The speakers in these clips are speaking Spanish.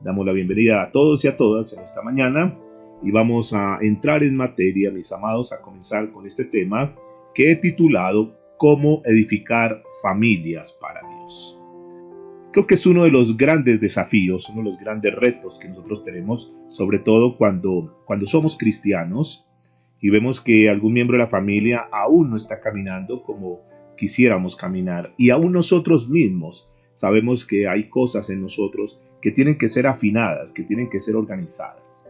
Damos la bienvenida a todos y a todas en esta mañana y vamos a entrar en materia, mis amados, a comenzar con este tema que he titulado ¿Cómo edificar familias para Dios? Creo que es uno de los grandes desafíos, uno de los grandes retos que nosotros tenemos, sobre todo cuando somos cristianos y vemos que algún miembro de la familia aún no está caminando como quisiéramos caminar, y aún nosotros mismos sabemos que hay cosas en nosotros que tienen que ser afinadas, que tienen que ser organizadas.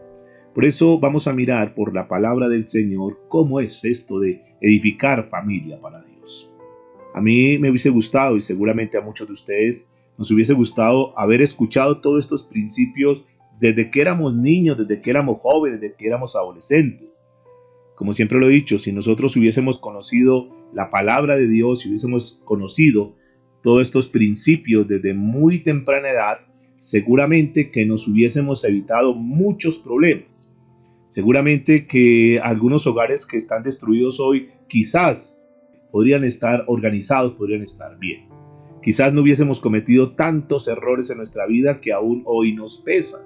Por eso vamos a mirar por la palabra del Señor cómo es esto de edificar familia para Dios. A mí me hubiese gustado, y seguramente a muchos de ustedes nos hubiese gustado, haber escuchado todos estos principios desde que éramos niños, desde que éramos jóvenes, desde que éramos adolescentes. Como siempre lo he dicho, si nosotros hubiésemos conocido la palabra de Dios, si hubiésemos conocido todos estos principios desde muy temprana edad, seguramente que nos hubiésemos evitado muchos problemas. Seguramente que algunos hogares que están destruidos hoy quizás podrían estar organizados, podrían estar bien. Quizás no hubiésemos cometido tantos errores en nuestra vida que aún hoy nos pesan.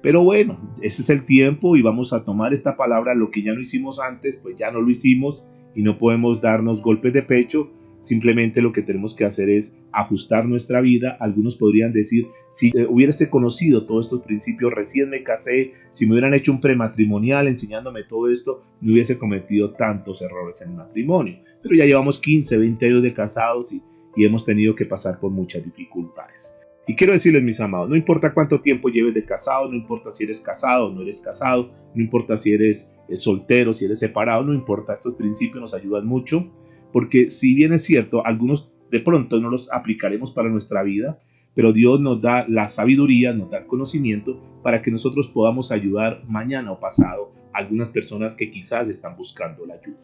Pero bueno, ese es el tiempo y vamos a tomar esta palabra. Lo que ya no hicimos antes, pues ya no lo hicimos y no podemos darnos golpes de pecho. Simplemente lo que tenemos que hacer es ajustar nuestra vida. Algunos podrían decir, si hubiese conocido todos estos principios, recién me casé, si me hubieran hecho un prematrimonial enseñándome todo esto, no hubiese cometido tantos errores en el matrimonio. Pero ya llevamos 15, 20 años de casados y hemos tenido que pasar por muchas dificultades. Y quiero decirles, mis amados, no importa cuánto tiempo lleves de casado, no importa si eres casado o no eres casado, no importa si eres soltero, si eres separado, no importa, estos principios nos ayudan mucho, porque si bien es cierto, algunos de pronto no los aplicaremos para nuestra vida, pero Dios nos da la sabiduría, nos da el conocimiento para que nosotros podamos ayudar mañana o pasado a algunas personas que quizás están buscando la ayuda.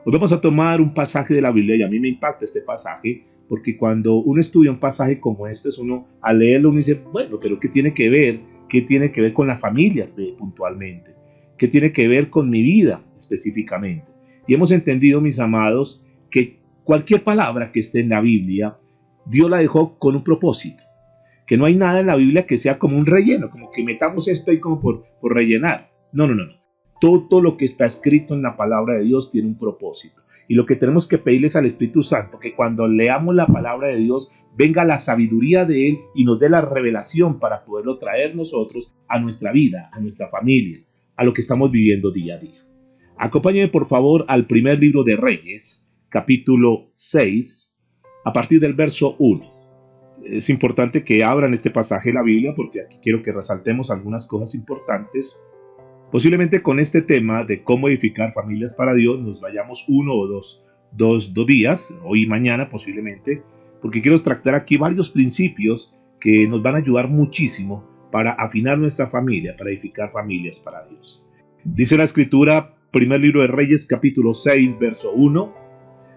Hoy vamos a tomar un pasaje de la Biblia y a mí me impacta este pasaje, porque cuando uno estudia un pasaje como este, uno al leerlo uno dice, bueno, pero ¿qué tiene que ver? ¿Qué tiene que ver con las familias puntualmente? ¿Qué tiene que ver con mi vida específicamente? Y hemos entendido, mis amados, que cualquier palabra que esté en la Biblia, Dios la dejó con un propósito. Que no hay nada en la Biblia que sea como un relleno, como que metamos esto ahí como por rellenar. No. Todo lo que está escrito en la palabra de Dios tiene un propósito. Y lo que tenemos que pedirles al Espíritu Santo, que cuando leamos la palabra de Dios, venga la sabiduría de Él y nos dé la revelación para poderlo traer nosotros a nuestra vida, a nuestra familia, a lo que estamos viviendo día a día. Acompáñenme por favor al primer libro de Reyes, capítulo 6, a partir del verso 1. Es importante que abran este pasaje de la Biblia porque aquí quiero que resaltemos algunas cosas importantes. Posiblemente con este tema de cómo edificar familias para Dios nos vayamos uno o dos días, hoy y mañana posiblemente, porque quiero extractar aquí varios principios que nos van a ayudar muchísimo para afinar nuestra familia, para edificar familias para Dios. Dice la Escritura, primer libro de Reyes, capítulo 6, verso 1,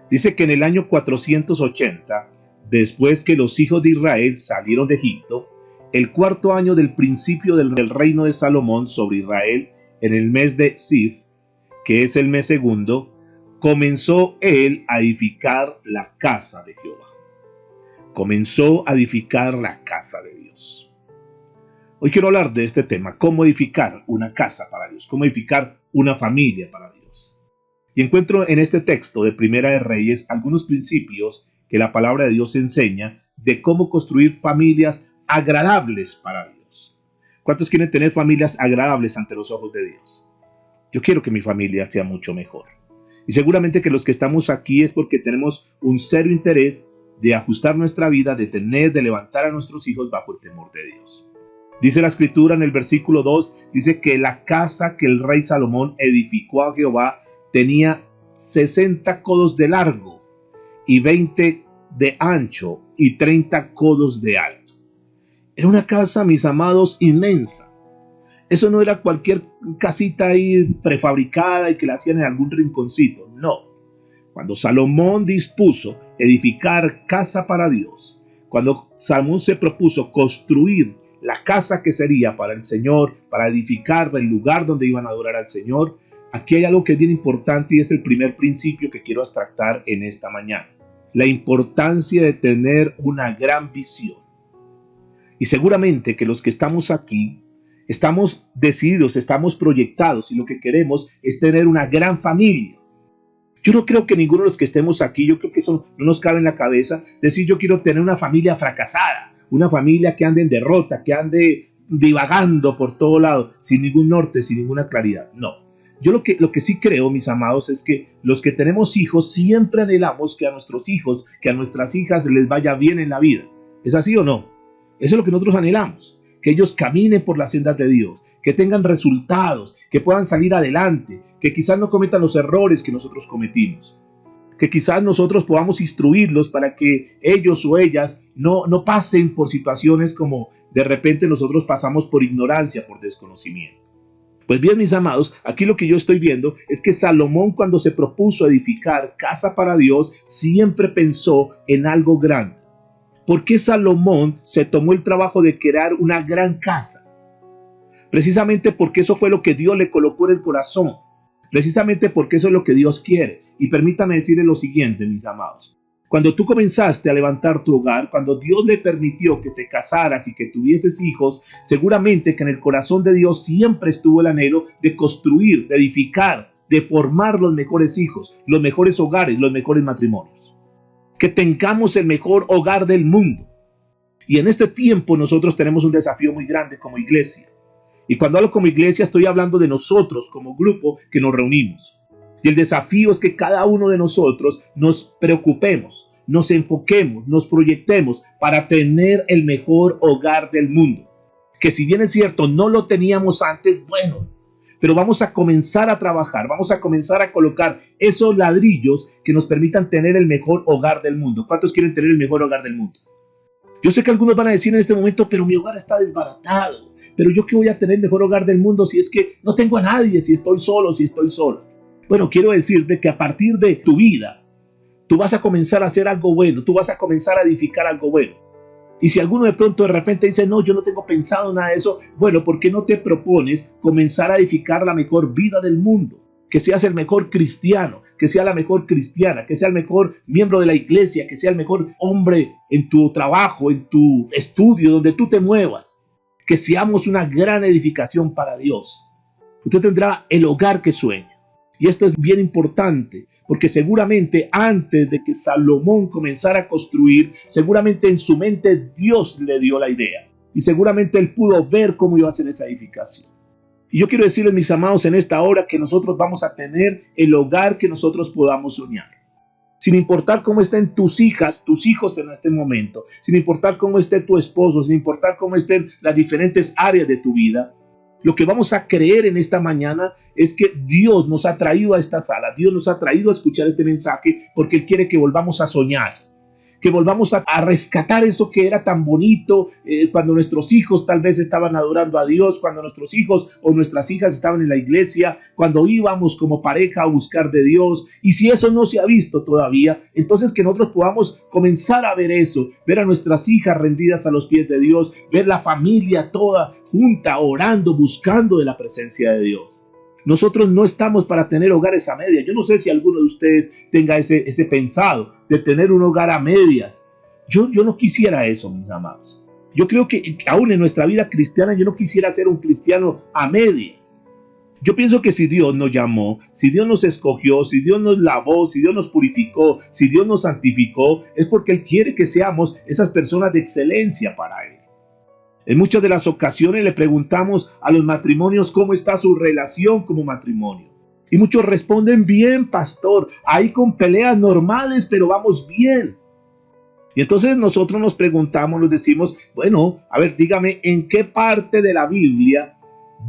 dice que en el año 480, después que los hijos de Israel salieron de Egipto, el cuarto año del principio del reino de Salomón sobre Israel, en el mes de Sif, que es el mes segundo, comenzó él a edificar la casa de Jehová. Comenzó a edificar la casa de Dios. Hoy quiero hablar de este tema, cómo edificar una casa para Dios, cómo edificar una familia para Dios. Y encuentro en este texto de Primera de Reyes algunos principios que la palabra de Dios enseña de cómo construir familias agradables para Dios. ¿Cuántos quieren tener familias agradables ante los ojos de Dios? Yo quiero que mi familia sea mucho mejor. Y seguramente que los que estamos aquí es porque tenemos un serio interés de ajustar nuestra vida, de levantar a nuestros hijos bajo el temor de Dios. Dice la Escritura en el versículo 2, dice que la casa que el rey Salomón edificó a Jehová tenía 60 codos de largo y 20 de ancho y 30 codos de alto. Era una casa, mis amados, inmensa. Eso no era cualquier casita ahí prefabricada y que la hacían en algún rinconcito. No. Cuando Salomón dispuso edificar casa para Dios, cuando Salomón se propuso construir la casa que sería para el Señor, para edificar el lugar donde iban a adorar al Señor, aquí hay algo que es bien importante y es el primer principio que quiero extractar en esta mañana. La importancia de tener una gran visión. Y seguramente que los que estamos aquí estamos decididos, estamos proyectados y lo que queremos es tener una gran familia. Yo no creo que ninguno de los que estemos aquí, yo creo que eso no nos cabe en la cabeza, decir yo quiero tener una familia fracasada, una familia que ande en derrota, que ande divagando por todo lado, sin ningún norte, sin ninguna claridad. No. Yo lo que sí creo, mis amados, es que los que tenemos hijos siempre anhelamos que a nuestros hijos, que a nuestras hijas les vaya bien en la vida. ¿Es así o no? Eso es lo que nosotros anhelamos, que ellos caminen por las sendas de Dios, que tengan resultados, que puedan salir adelante, que quizás no cometan los errores que nosotros cometimos, que quizás nosotros podamos instruirlos para que ellos o ellas no pasen por situaciones como de repente nosotros pasamos por ignorancia, por desconocimiento. Pues bien, mis amados, aquí lo que yo estoy viendo es que Salomón, cuando se propuso edificar casa para Dios, siempre pensó en algo grande. ¿Por qué Salomón se tomó el trabajo de crear una gran casa? Precisamente porque eso fue lo que Dios le colocó en el corazón. Precisamente porque eso es lo que Dios quiere. Y permítame decirle lo siguiente, mis amados. Cuando tú comenzaste a levantar tu hogar, cuando Dios le permitió que te casaras y que tuvieses hijos, seguramente que en el corazón de Dios siempre estuvo el anhelo de construir, de edificar, de formar los mejores hijos, los mejores hogares, los mejores matrimonios. Que tengamos el mejor hogar del mundo. Y en este tiempo nosotros tenemos un desafío muy grande como iglesia. Y cuando hablo como iglesia estoy hablando de nosotros como grupo que nos reunimos. Y el desafío es que cada uno de nosotros nos preocupemos, nos enfoquemos, nos proyectemos para tener el mejor hogar del mundo. Que si bien es cierto, no lo teníamos antes, bueno, pero vamos a comenzar a trabajar, vamos a comenzar a colocar esos ladrillos que nos permitan tener el mejor hogar del mundo. ¿Cuántos quieren tener el mejor hogar del mundo? Yo sé que algunos van a decir en este momento, pero mi hogar está desbaratado. Pero yo qué voy a tener el mejor hogar del mundo si es que no tengo a nadie, si estoy solo, si estoy sola. Bueno, quiero decirte que a partir de tu vida, tú vas a comenzar a hacer algo bueno, tú vas a comenzar a edificar algo bueno. Y si alguno de pronto de repente dice, no, yo no tengo pensado nada de eso, bueno, ¿por qué no te propones comenzar a edificar la mejor vida del mundo? Que seas el mejor cristiano, que sea la mejor cristiana, que sea el mejor miembro de la iglesia, que sea el mejor hombre en tu trabajo, en tu estudio, donde tú te muevas. Que seamos una gran edificación para Dios. Usted tendrá el hogar que sueña. Y esto es bien importante, porque seguramente antes de que Salomón comenzara a construir, seguramente en su mente Dios le dio la idea. Y seguramente él pudo ver cómo iba a ser esa edificación. Y yo quiero decirles, mis amados, en esta hora que nosotros vamos a tener el hogar que nosotros podamos soñar. Sin importar cómo estén tus hijas, tus hijos en este momento, sin importar cómo esté tu esposo, sin importar cómo estén las diferentes áreas de tu vida, lo que vamos a creer en esta mañana es que Dios nos ha traído a esta sala, Dios nos ha traído a escuchar este mensaje porque Él quiere que volvamos a soñar, que volvamos a rescatar eso que era tan bonito cuando nuestros hijos tal vez estaban adorando a Dios, cuando nuestros hijos o nuestras hijas estaban en la iglesia, cuando íbamos como pareja a buscar de Dios. Y si eso no se ha visto todavía, entonces que nosotros podamos comenzar a ver eso, ver a nuestras hijas rendidas a los pies de Dios, ver la familia toda junta, orando, buscando de la presencia de Dios. Nosotros no estamos para tener hogares a medias. Yo no sé si alguno de ustedes tenga ese pensado de tener un hogar a medias. Yo no quisiera eso, mis amados. Yo creo que aún en nuestra vida cristiana yo no quisiera ser un cristiano a medias. Yo pienso que si Dios nos llamó, si Dios nos escogió, si Dios nos lavó, si Dios nos purificó, si Dios nos santificó, es porque Él quiere que seamos esas personas de excelencia para Él. En muchas de las ocasiones le preguntamos a los matrimonios cómo está su relación como matrimonio. Y muchos responden bien, pastor, ahí con peleas normales, pero vamos bien. Y entonces nosotros nos preguntamos, nos decimos, bueno, a ver, dígame, ¿en qué parte de la Biblia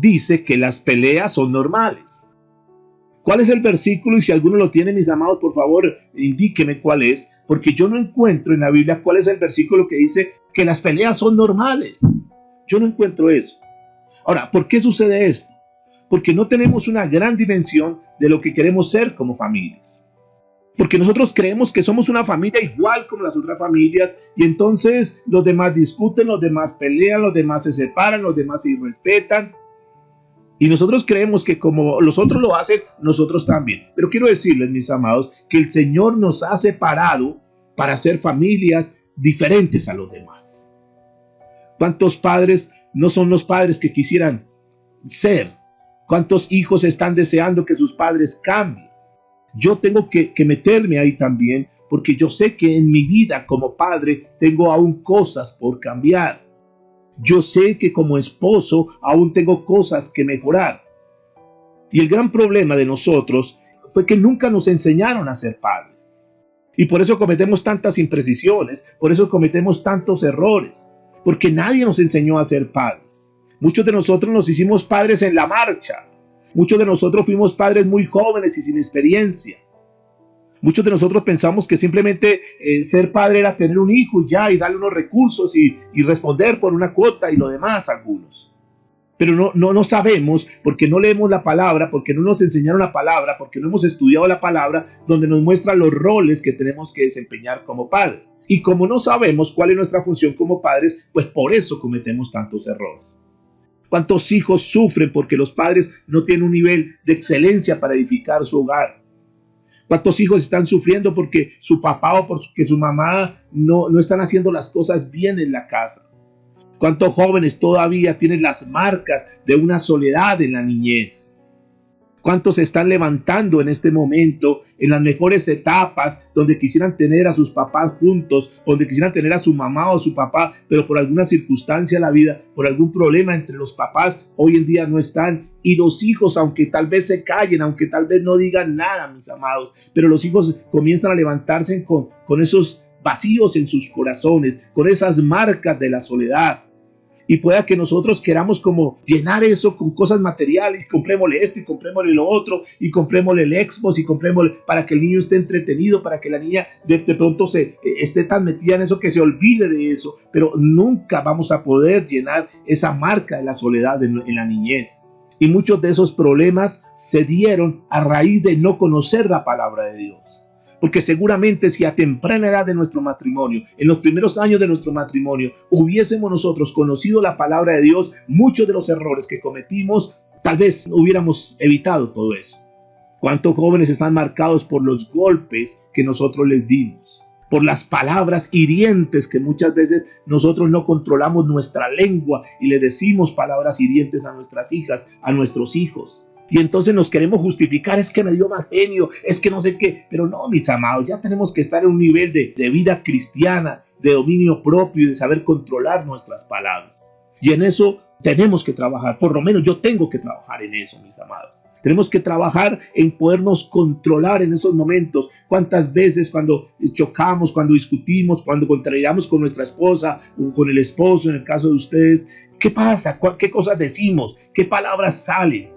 dice que las peleas son normales? ¿Cuál es el versículo? Y si alguno lo tiene, mis amados, por favor, indíqueme cuál es, porque yo no encuentro en la Biblia cuál es el versículo que dice que las peleas son normales. Yo no encuentro eso. Ahora, ¿por qué sucede esto? Porque no tenemos una gran dimensión de lo que queremos ser como familias. Porque nosotros creemos que somos una familia igual como las otras familias y entonces los demás discuten, los demás pelean, los demás se separan, los demás se irrespetan. Y nosotros creemos que como los otros lo hacen, nosotros también. Pero quiero decirles, mis amados, que el Señor nos ha separado para ser familias diferentes a los demás. ¿Cuántos padres no son los padres que quisieran ser? ¿Cuántos hijos están deseando que sus padres cambien? Yo tengo que meterme ahí también, porque yo sé que en mi vida como padre tengo aún cosas por cambiar. Yo sé que como esposo aún tengo cosas que mejorar. Y el gran problema de nosotros fue que nunca nos enseñaron a ser padres. Y por eso cometemos tantas imprecisiones, por eso cometemos tantos errores, porque nadie nos enseñó a ser padres. Muchos de nosotros nos hicimos padres en la marcha. Muchos de nosotros fuimos padres muy jóvenes y sin experiencia. Muchos de nosotros pensamos que simplemente ser padre era tener un hijo y ya, y darle unos recursos y responder por una cuota y lo demás algunos. Pero no sabemos, porque no leemos la palabra, porque no nos enseñaron la palabra, porque no hemos estudiado la palabra, donde nos muestra los roles que tenemos que desempeñar como padres. Y como no sabemos cuál es nuestra función como padres, pues por eso cometemos tantos errores. ¿Cuántos hijos sufren porque los padres no tienen un nivel de excelencia para edificar su hogar? ¿Cuántos hijos están sufriendo porque su papá o porque su mamá no están haciendo las cosas bien en la casa? ¿Cuántos jóvenes todavía tienen las marcas de una soledad en la niñez? ¿Cuántos se están levantando en este momento en las mejores etapas donde quisieran tener a sus papás juntos, donde quisieran tener a su mamá o su papá, pero por alguna circunstancia de la vida, por algún problema entre los papás, hoy en día no están? Y los hijos, aunque tal vez se callen, aunque tal vez no digan nada, mis amados, pero los hijos comienzan a levantarse con esos vacíos en sus corazones, con esas marcas de la soledad. Y pueda que nosotros queramos como llenar eso con cosas materiales, comprémosle esto y comprémosle lo otro, y comprémosle el Xbox y comprémosle para que el niño esté entretenido, para que la niña de pronto esté tan metida en eso que se olvide de eso, pero nunca vamos a poder llenar esa marca de la soledad en la niñez. Y muchos de esos problemas se dieron a raíz de no conocer la palabra de Dios. Porque seguramente si a temprana edad de nuestro matrimonio, en los primeros años de nuestro matrimonio, hubiésemos nosotros conocido la palabra de Dios, muchos de los errores que cometimos, tal vez hubiéramos evitado todo eso. ¿Cuántos jóvenes están marcados por los golpes que nosotros les dimos? Por las palabras hirientes que muchas veces nosotros no controlamos nuestra lengua y le decimos palabras hirientes a nuestras hijas, a nuestros hijos. Y entonces nos queremos justificar, es que me dio mal genio, es que no sé qué. Pero no, mis amados, ya tenemos que estar en un nivel de vida cristiana, de dominio propio y de saber controlar nuestras palabras. Y en eso tenemos que trabajar, por lo menos yo tengo que trabajar en eso, mis amados. Tenemos que trabajar en podernos controlar en esos momentos. ¿Cuántas veces cuando chocamos, cuando discutimos, cuando contrariamos con nuestra esposa o con el esposo, en el caso de ustedes, qué pasa? ¿Qué cosas decimos? ¿Qué palabras salen?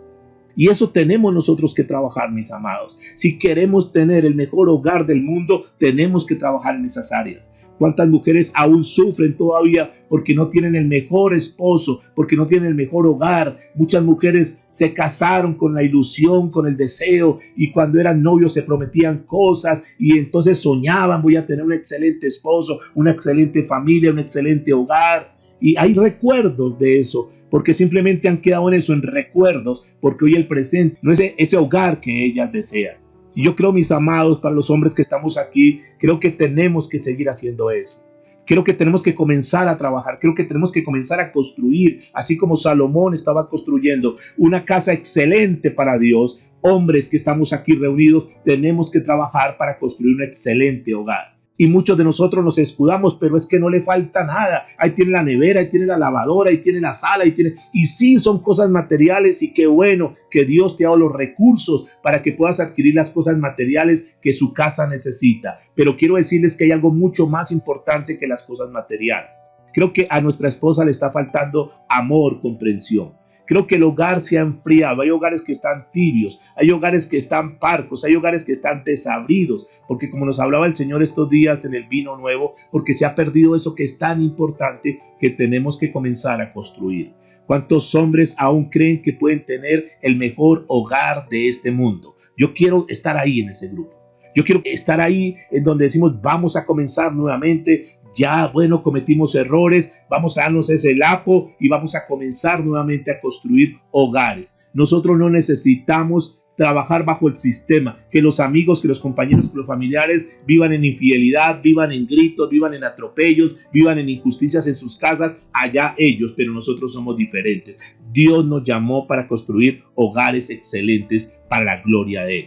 Y eso tenemos nosotros que trabajar, mis amados. Si queremos tener el mejor hogar del mundo, tenemos que trabajar en esas áreas. ¿Cuántas mujeres aún sufren todavía porque no tienen el mejor esposo, porque no tienen el mejor hogar? Muchas mujeres se casaron con la ilusión, con el deseo, y cuando eran novios se prometían cosas y entonces soñaban, voy a tener un excelente esposo, una excelente familia, un excelente hogar. Y hay recuerdos de eso, porque simplemente han quedado en eso, en recuerdos, porque hoy el presente no es ese hogar que ellas desean. Y yo creo, mis amados, para los hombres que estamos aquí, creo que tenemos que seguir haciendo eso. Creo que tenemos que comenzar a trabajar, creo que tenemos que comenzar a construir, así como Salomón estaba construyendo una casa excelente para Dios. Hombres que estamos aquí reunidos, tenemos que trabajar para construir un excelente hogar. Y muchos de nosotros nos escudamos, pero es que no le falta nada. Ahí tiene la nevera, ahí tiene la lavadora, ahí tiene la sala, y sí, son cosas materiales, y qué bueno que Dios te ha dado los recursos para que puedas adquirir las cosas materiales que su casa necesita. Pero quiero decirles que hay algo mucho más importante que las cosas materiales. Creo que a nuestra esposa le está faltando amor, comprensión. Creo que el hogar se ha enfriado, hay hogares que están tibios, hay hogares que están parcos, hay hogares que están desabridos, porque como nos hablaba el Señor estos días en el vino nuevo, porque se ha perdido eso que es tan importante que tenemos que comenzar a construir. ¿Cuántos hombres aún creen que pueden tener el mejor hogar de este mundo? Yo quiero estar ahí en ese grupo. Yo quiero estar ahí en donde decimos vamos a comenzar nuevamente. Ya, bueno, cometimos errores, vamos a darnos ese lapo y vamos a comenzar nuevamente a construir hogares. Nosotros no necesitamos trabajar bajo el sistema, que los amigos, que los compañeros, que los familiares vivan en infidelidad, vivan en gritos, vivan en atropellos, vivan en injusticias en sus casas, allá ellos, pero nosotros somos diferentes. Dios nos llamó para construir hogares excelentes para la gloria de Él.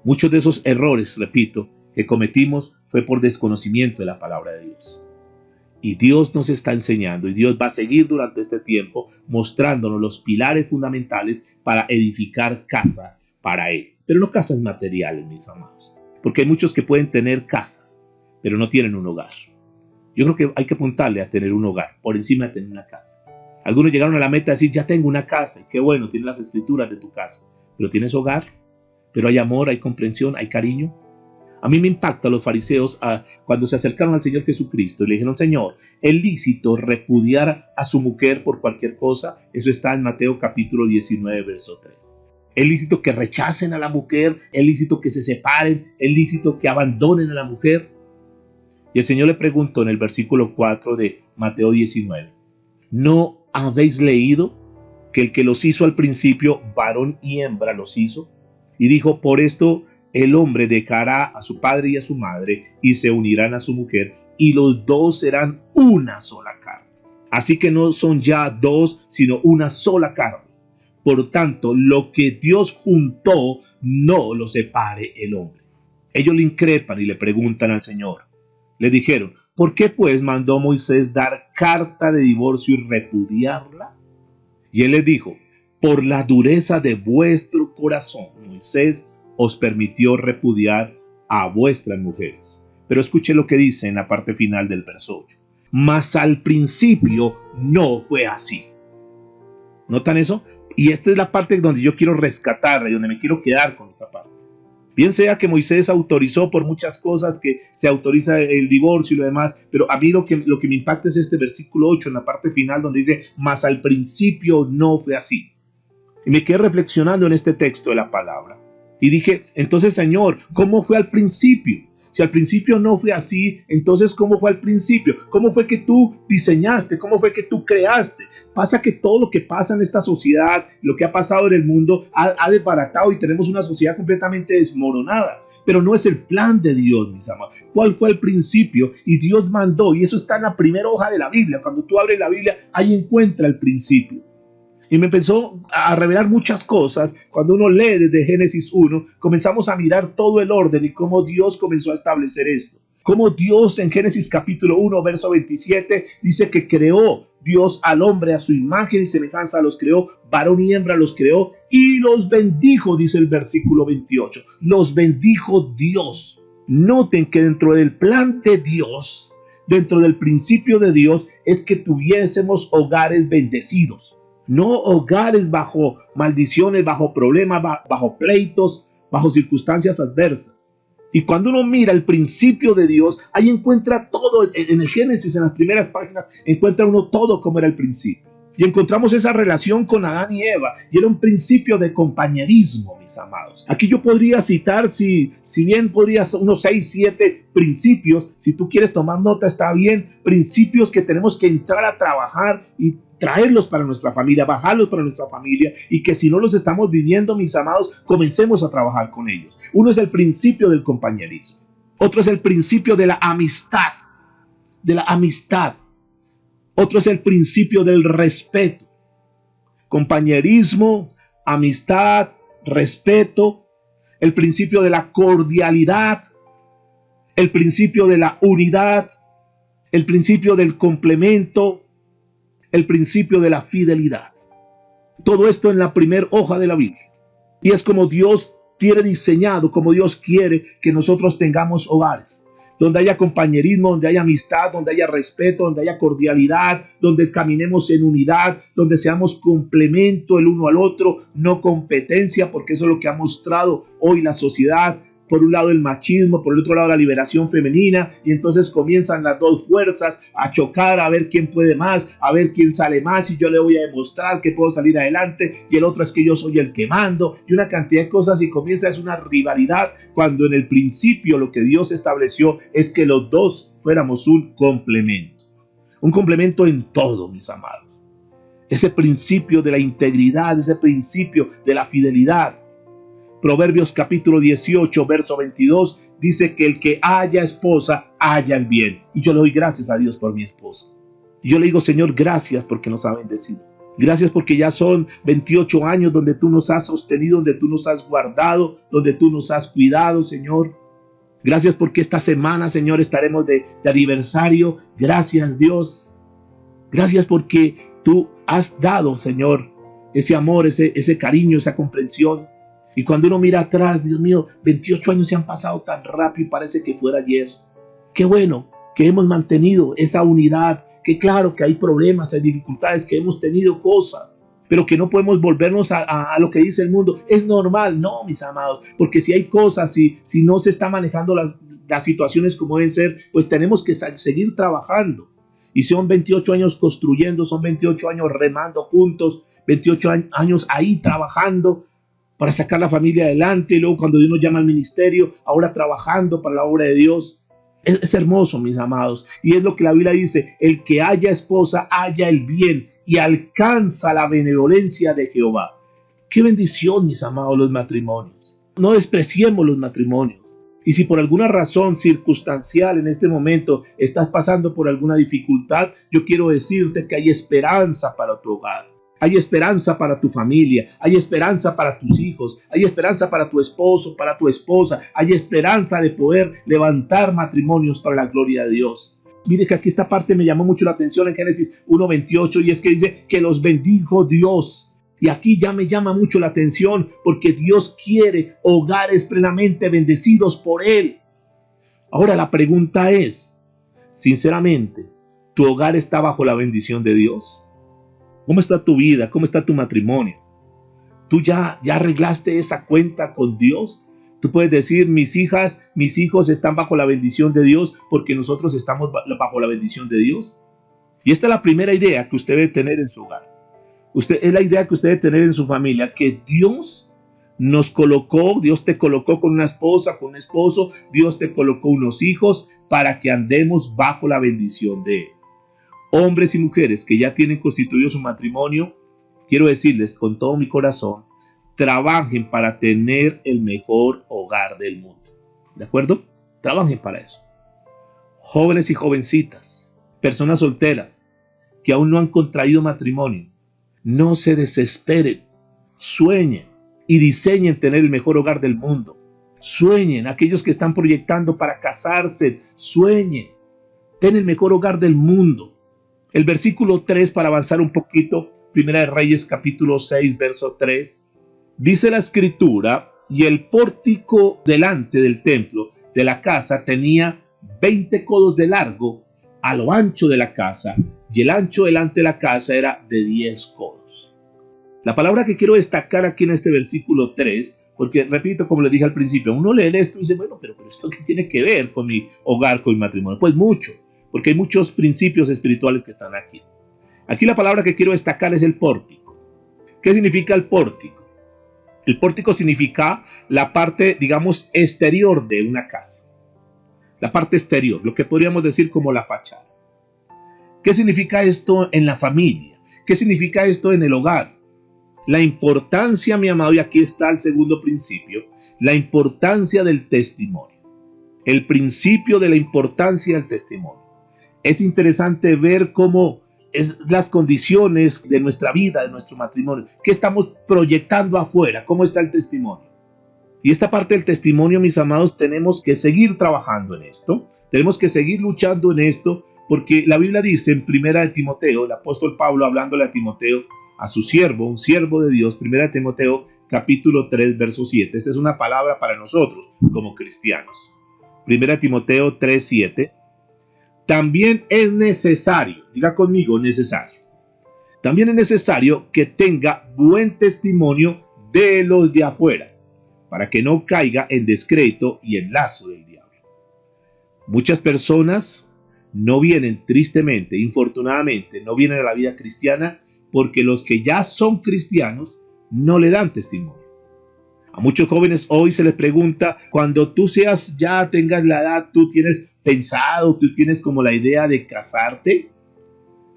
Muchos de esos errores, repito, que cometimos fue por desconocimiento de la palabra de Dios. Y Dios nos está enseñando, y Dios va a seguir durante este tiempo mostrándonos los pilares fundamentales para edificar casa para Él. Pero no casas materiales, mis amados. Porque hay muchos que pueden tener casas, pero no tienen un hogar. Yo creo que hay que apuntarle a tener un hogar, por encima de tener una casa. Algunos llegaron a la meta de decir, ya tengo una casa, y qué bueno, tienes las escrituras de tu casa. Pero ¿tienes hogar? ¿Pero hay amor, hay comprensión, hay cariño? A mí me impacta a los fariseos cuando se acercaron al Señor Jesucristo y le dijeron, Señor, ¿es lícito repudiar a su mujer por cualquier cosa? Eso está en Mateo capítulo 19, verso 3. ¿Es lícito que rechacen a la mujer? ¿Es lícito que se separen? ¿Es lícito que abandonen a la mujer? Y el Señor le preguntó en el versículo 4 de Mateo 19, ¿no habéis leído que el que los hizo al principio, varón y hembra los hizo? Y dijo, por esto el hombre dejará a su padre y a su madre y se unirán a su mujer y los dos serán una sola carne. Así que no son ya dos, sino una sola carne. Por tanto, lo que Dios juntó, no lo separe el hombre. Ellos le increpan y le preguntan al Señor. Le dijeron, ¿por qué pues mandó Moisés dar carta de divorcio y repudiarla? Y él les dijo, por la dureza de vuestro corazón, Moisés os permitió repudiar a vuestras mujeres. Pero escuche lo que dice en la parte final del verso 8. Mas al principio no fue así. ¿Notan eso? Y esta es la parte donde yo quiero rescatarla y donde me quiero quedar con esta parte. Bien sea que Moisés autorizó por muchas cosas, que se autoriza el divorcio y lo demás, pero a mí lo que me impacta es este versículo 8 en la parte final donde dice, mas al principio no fue así. Y me quedé reflexionando en este texto de la palabra. Y dije, entonces Señor, ¿cómo fue al principio? Si al principio no fue así, entonces ¿cómo fue al principio? ¿Cómo fue que tú diseñaste? ¿Cómo fue que tú creaste? Pasa que todo lo que pasa en esta sociedad, lo que ha pasado en el mundo, ha desbaratado y tenemos una sociedad completamente desmoronada. Pero no es el plan de Dios, mis amados. ¿Cuál fue el principio? Y Dios mandó, y eso está en la primera hoja de la Biblia. Cuando tú abres la Biblia, ahí encuentra el principio. Y me empezó a revelar muchas cosas. Cuando uno lee desde Génesis 1, comenzamos a mirar todo el orden y cómo Dios comenzó a establecer esto. Cómo Dios en Génesis capítulo 1, verso 27, dice que creó Dios al hombre a su imagen y semejanza, los creó, varón y hembra los creó y los bendijo, dice el versículo 28. Los bendijo Dios. Noten que dentro del plan de Dios, dentro del principio de Dios, es que tuviésemos hogares bendecidos. No hogares bajo maldiciones, bajo problemas, bajo pleitos, bajo circunstancias adversas. Y cuando uno mira el principio de Dios, ahí encuentra todo, en el Génesis, en las primeras páginas, encuentra uno todo como era el principio. Y encontramos esa relación con Adán y Eva, y era un principio de compañerismo, mis amados. Aquí yo podría citar, si bien podría ser unos 6, 7 principios, si tú quieres tomar nota está bien, principios que tenemos que entrar a trabajar y traerlos para nuestra familia, bajarlos para nuestra familia, y que si no los estamos viviendo, mis amados, comencemos a trabajar con ellos. Uno es el principio del compañerismo, otro es el principio de la amistad, otro es el principio del respeto. Compañerismo, amistad, respeto, el principio de la cordialidad, el principio de la unidad, el principio del complemento, el principio de la fidelidad. Todo esto en la primera hoja de la Biblia. Y es como Dios tiene diseñado, como Dios quiere que nosotros tengamos hogares. Donde haya compañerismo, donde haya amistad, donde haya respeto, donde haya cordialidad, donde caminemos en unidad, donde seamos complemento el uno al otro, no competencia, porque eso es lo que ha mostrado hoy la sociedad. Por un lado el machismo, por el otro lado la liberación femenina, y entonces comienzan las dos fuerzas a chocar, a ver quién puede más, a ver quién sale más, y yo le voy a demostrar que puedo salir adelante, y el otro es que yo soy el que mando, y una cantidad de cosas, y comienza es una rivalidad, cuando en el principio lo que Dios estableció es que los dos fuéramos un complemento en todo, mis amados. Ese principio de la integridad, ese principio de la fidelidad. Proverbios capítulo 18, verso 22, dice que el que haya esposa, haya el bien. Y yo le doy gracias a Dios por mi esposa. Y yo le digo, Señor, gracias porque nos ha bendecido. Gracias porque ya son 28 años donde tú nos has sostenido, donde tú nos has guardado, donde tú nos has cuidado, Señor. Gracias porque esta semana, Señor, estaremos de aniversario. Gracias, Dios. Gracias porque tú has dado, Señor, ese amor, ese cariño, esa comprensión. Y cuando uno mira atrás, Dios mío, 28 años se han pasado tan rápido y parece que fuera ayer. Qué bueno que hemos mantenido esa unidad, que claro que hay problemas, hay dificultades, que hemos tenido cosas, pero que no podemos volvernos a lo que dice el mundo. Es normal, no, mis amados, porque si hay cosas, si no se está manejando las situaciones como deben ser, pues tenemos que seguir trabajando. Y son 28 años construyendo, son 28 años remando juntos, 28 años ahí trabajando para sacar la familia adelante, y luego cuando Dios nos llama al ministerio, ahora trabajando para la obra de Dios. Es hermoso, mis amados, y es lo que la Biblia dice: el que haya esposa, haya el bien y alcanza la benevolencia de Jehová. Qué bendición, mis amados, los matrimonios. No despreciemos los matrimonios. Y si por alguna razón circunstancial en este momento estás pasando por alguna dificultad, yo quiero decirte que hay esperanza para tu hogar. Hay esperanza para tu familia, hay esperanza para tus hijos, hay esperanza para tu esposo, para tu esposa, hay esperanza de poder levantar matrimonios para la gloria de Dios. Mire que aquí esta parte me llamó mucho la atención en Génesis 1:28, y es que dice que los bendijo Dios. Y aquí ya me llama mucho la atención porque Dios quiere hogares plenamente bendecidos por Él. Ahora la pregunta es, sinceramente, ¿tu hogar está bajo la bendición de Dios? ¿Cómo está tu vida? ¿Cómo está tu matrimonio? ¿Tú ya arreglaste esa cuenta con Dios? Tú puedes decir, mis hijas, mis hijos están bajo la bendición de Dios porque nosotros estamos bajo la bendición de Dios. Y esta es la primera idea que usted debe tener en su hogar. Es la idea que usted debe tener en su familia, que Dios nos colocó, Dios te colocó con una esposa, con un esposo, Dios te colocó unos hijos para que andemos bajo la bendición de Él. Hombres y mujeres que ya tienen constituido su matrimonio, quiero decirles con todo mi corazón, trabajen para tener el mejor hogar del mundo. ¿De acuerdo? Trabajen para eso. Jóvenes y jovencitas, personas solteras que aún no han contraído matrimonio, no se desesperen, sueñen y diseñen tener el mejor hogar del mundo. Sueñen, aquellos que están proyectando para casarse, sueñen, ten el mejor hogar del mundo. El versículo 3, para avanzar un poquito, Primera de Reyes capítulo 6, verso 3, dice la escritura: y el pórtico delante del templo de la casa tenía 20 codos de largo a lo ancho de la casa, y el ancho delante de la casa era de 10 codos. La palabra que quiero destacar aquí en este versículo 3, porque repito, como le dije al principio, uno lee esto y dice, bueno, pero ¿esto qué tiene que ver con mi hogar, con mi matrimonio? Pues mucho, porque hay muchos principios espirituales que están aquí. Aquí la palabra que quiero destacar es el pórtico. ¿Qué significa el pórtico? El pórtico significa la parte, digamos, exterior de una casa. La parte exterior, lo que podríamos decir como la fachada. ¿Qué significa esto en la familia? ¿Qué significa esto en el hogar? La importancia, mi amado, y aquí está el segundo principio, la importancia del testimonio. El principio de la importancia del testimonio. Es interesante ver cómo es las condiciones de nuestra vida, de nuestro matrimonio. ¿Qué estamos proyectando afuera? ¿Cómo está el testimonio? Y esta parte del testimonio, mis amados, tenemos que seguir trabajando en esto. Tenemos que seguir luchando en esto, porque la Biblia dice en Primera de Timoteo, el apóstol Pablo hablándole a Timoteo, a su siervo, un siervo de Dios, Primera de Timoteo, capítulo 3, verso 7. Esta es una palabra para nosotros como cristianos. Primera de Timoteo 3, 7. También es necesario, diga conmigo, necesario. También es necesario que tenga buen testimonio de los de afuera, para que no caiga en descrédito y en lazo del diablo. Muchas personas no vienen, tristemente, infortunadamente, no vienen a la vida cristiana porque los que ya son cristianos no le dan testimonio. A muchos jóvenes hoy se les pregunta, cuando tú ya tengas la edad, tú tienes pensado, tú tienes como la idea de casarte.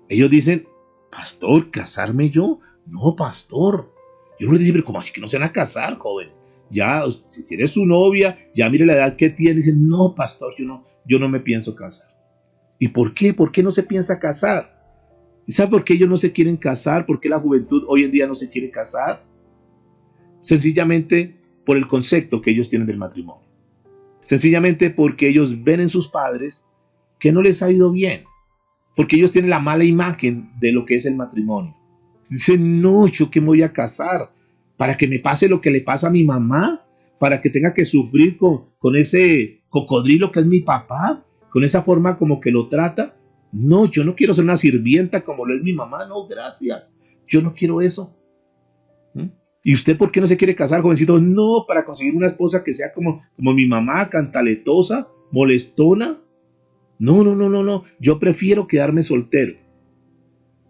Ellos dicen, pastor, ¿casarme yo? No, pastor. Yo no les digo, pero ¿cómo así que no se van a casar, joven? Ya, si tienes su novia, ya mire la edad que tiene, y dice, no, pastor, yo no me pienso casar. ¿Y por qué? ¿Por qué no se piensa casar? ¿Y sabe por qué ellos no se quieren casar? ¿Por qué la juventud hoy en día no se quiere casar? Sencillamente por el concepto que ellos tienen del matrimonio. Sencillamente porque ellos ven en sus padres que no les ha ido bien. Porque ellos tienen la mala imagen de lo que es el matrimonio. Dicen, no, yo que me voy a casar para que me pase lo que le pasa a mi mamá, para que tenga que sufrir con ese cocodrilo que es mi papá, con esa forma como que lo trata. No, yo no quiero ser una sirvienta como lo es mi mamá, no, gracias. Yo no quiero eso. ¿Mm? ¿Y usted por qué no se quiere casar, jovencito? No, para conseguir una esposa que sea como mi mamá, cantaletosa, molestona. No, no, no, no, no. Yo prefiero quedarme soltero.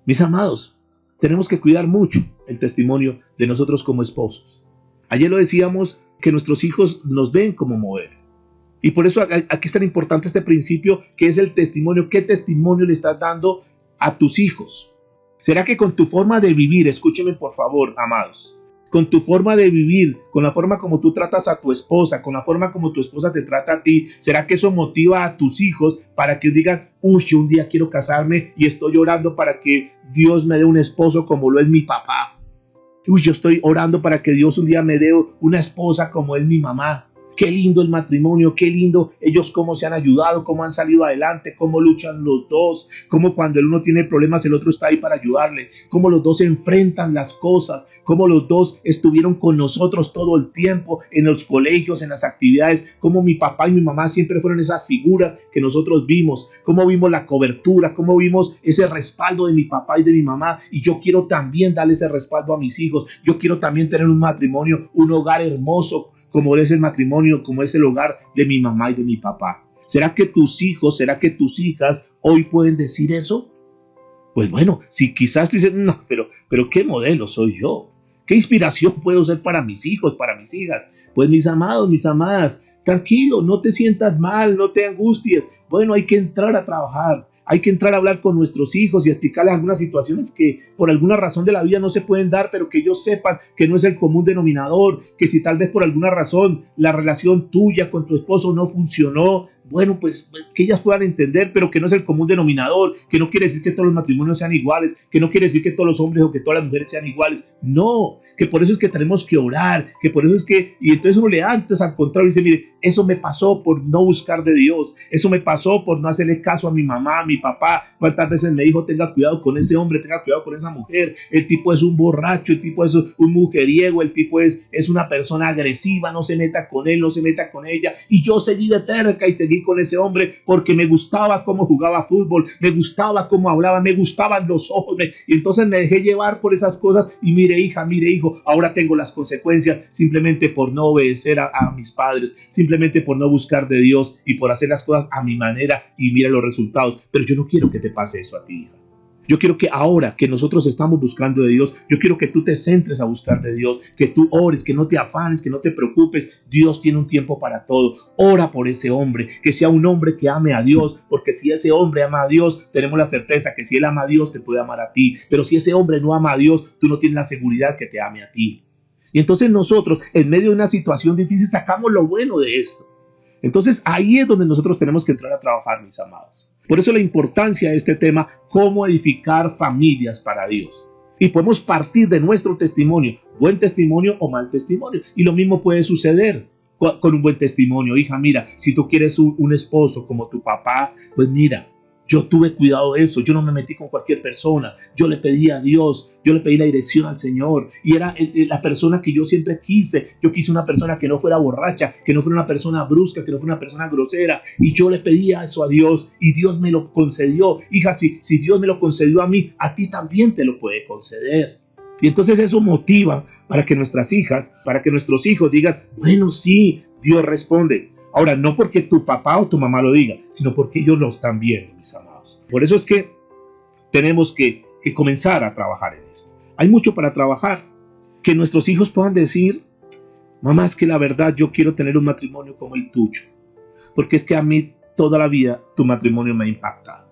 Mis amados, tenemos que cuidar mucho el testimonio de nosotros como esposos. Ayer lo decíamos que nuestros hijos nos ven como modelo. Y por eso aquí es tan importante este principio que es el testimonio. ¿Qué testimonio le estás dando a tus hijos? ¿Será que con tu forma de vivir, escúcheme por favor, amados, con tu forma de vivir, con la forma como tú tratas a tu esposa, con la forma como tu esposa te trata a ti, será que eso motiva a tus hijos para que digan, uy, yo un día quiero casarme y estoy orando para que Dios me dé un esposo como lo es mi papá? Uy, yo estoy orando para que Dios un día me dé una esposa como es mi mamá. Qué lindo el matrimonio, qué lindo ellos cómo se han ayudado, cómo han salido adelante, cómo luchan los dos, cómo cuando el uno tiene problemas el otro está ahí para ayudarle, cómo los dos enfrentan las cosas, cómo los dos estuvieron con nosotros todo el tiempo en los colegios, en las actividades, cómo mi papá y mi mamá siempre fueron esas figuras que nosotros vimos, cómo vimos la cobertura, cómo vimos ese respaldo de mi papá y de mi mamá, y yo quiero también darle ese respaldo a mis hijos, yo quiero también tener un matrimonio, un hogar hermoso, como es el matrimonio, como es el hogar de mi mamá y de mi papá. ¿Será que tus hijos, será que tus hijas hoy pueden decir eso? Pues bueno, si quizás tú dices, no, pero ¿qué modelo soy yo? ¿Qué inspiración puedo ser para mis hijos, para mis hijas? Pues mis amados, mis amadas, tranquilo, no te sientas mal, no te angusties. Bueno, hay que entrar a trabajar. Hay que entrar a hablar con nuestros hijos y explicarles algunas situaciones que por alguna razón de la vida no se pueden dar, pero que ellos sepan que no es el común denominador, que si tal vez por alguna razón la relación tuya con tu esposo no funcionó, bueno, pues que ellas puedan entender, pero que no es el común denominador, que no quiere decir que todos los matrimonios sean iguales, que no quiere decir que todos los hombres o que todas las mujeres sean iguales, no, que por eso es que tenemos que orar, que por eso es que, y entonces uno le antes al contrario dice, mire, eso me pasó por no buscar de Dios, eso me pasó por no hacerle caso a mi mamá, a mi papá, cuántas veces me dijo, tenga cuidado con ese hombre, tenga cuidado con esa mujer, el tipo es un borracho, el tipo es un mujeriego, el tipo es una persona agresiva, no se meta con él, no se meta con ella, y yo seguí de terca y seguí con ese hombre porque me gustaba cómo jugaba fútbol, me gustaba cómo hablaba, me gustaban los ojos, y entonces me dejé llevar por esas cosas y mire hija, mire hijo, ahora tengo las consecuencias simplemente por no obedecer a mis padres, simplemente por no buscar de Dios y por hacer las cosas a mi manera y mira los resultados, pero yo no quiero que te pase eso a ti, hija. Yo quiero que ahora que nosotros estamos buscando de Dios, yo quiero que tú te centres a buscar de Dios, que tú ores, que no te afanes, que no te preocupes. Dios tiene un tiempo para todo. Ora por ese hombre, que sea un hombre que ame a Dios, porque si ese hombre ama a Dios, tenemos la certeza que si él ama a Dios, te puede amar a ti. Pero si ese hombre no ama a Dios, tú no tienes la seguridad que te ame a ti. Y entonces nosotros, en medio de una situación difícil, sacamos lo bueno de esto. Entonces ahí es donde nosotros tenemos que entrar a trabajar, mis amados. Por eso la importancia de este tema, cómo edificar familias para Dios. Y podemos partir de nuestro testimonio, buen testimonio o mal testimonio. Y lo mismo puede suceder con un buen testimonio. Hija, mira, si tú quieres un esposo como tu papá, pues mira, yo tuve cuidado de eso, yo no me metí con cualquier persona, yo le pedí a Dios, yo le pedí la dirección al Señor y era la persona que yo siempre quise. Yo quise una persona que no fuera borracha, que no fuera una persona brusca, que no fuera una persona grosera y yo le pedía eso a Dios y Dios me lo concedió. Hija, si Dios me lo concedió a mí, a ti también te lo puede conceder. Y entonces eso motiva para que nuestras hijas, para que nuestros hijos digan, bueno, sí, Dios responde. Ahora, no porque tu papá o tu mamá lo diga, sino porque ellos lo están viendo, mis amados. Por eso es que tenemos que comenzar a trabajar en esto. Hay mucho para trabajar. Que nuestros hijos puedan decir, mamá, es que la verdad yo quiero tener un matrimonio como el tuyo. Porque es que a mí toda la vida tu matrimonio me ha impactado.